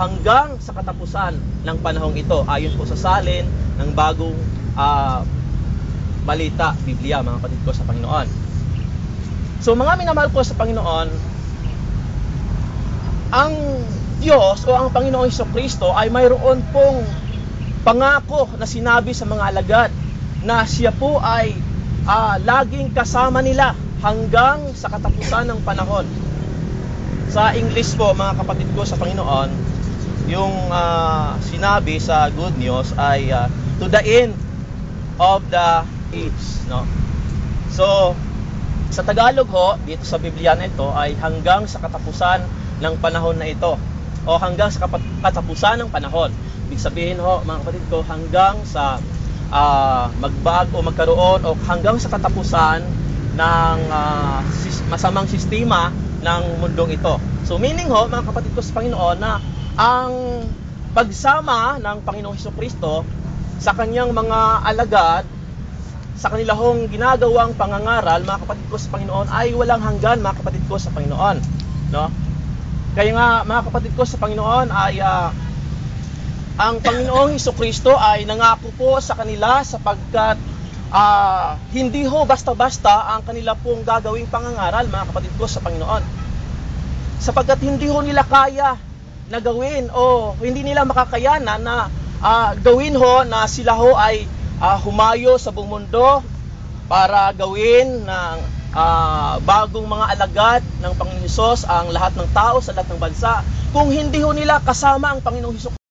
hanggang sa katapusan ng panahong ito, ayon po sa salin ng bagong balita, Biblia, mga kapatid ko sa Panginoon. So mga minamahal ko sa Panginoon, ang Diyos o ang Panginoong Hesukristo ay mayroon pong pangako na sinabi sa mga alagad na siya po ay laging kasama nila hanggang sa katapusan ng panahon. Sa English po, mga kapatid ko sa Panginoon, yung sinabi sa Good News ay to the end of the age, no? So, sa Tagalog ho, dito sa Biblia na ito ay hanggang sa katapusan ng panahon na ito o hanggang sa katapusan ng panahon. Ibig sabihin ho, mga kapatid ko, hanggang sa magbago o magkaroon o hanggang sa katapusan ng masamang sistema ng mundong ito. So meaning ho, mga kapatid ko sa Panginoon, na ang pagsama ng Panginoong Hesukristo sa kanyang mga alagad, sa kanila hong ginagawang pangangaral, mga kapatid ko sa Panginoon, ay walang hanggan, mga kapatid ko sa Panginoon, no? Kaya nga, mga kapatid ko sa Panginoon, ay ang Panginoong Hesukristo ay nangako po sa kanila sapagkat hindi ho basta-basta ang kanila pong gagawing pangangaral, mga kapatid ko sa Panginoon. Sapagkat hindi ho nila kaya na gawin o hindi nila makakayanan na gawin ho na sila ho ay humayo sa buong mundo para gawin ng bagong mga alagad ng Panginoon Hesus ang lahat ng tao sa lahat ng bansa kung hindi ho nila kasama ang Panginoong Hesus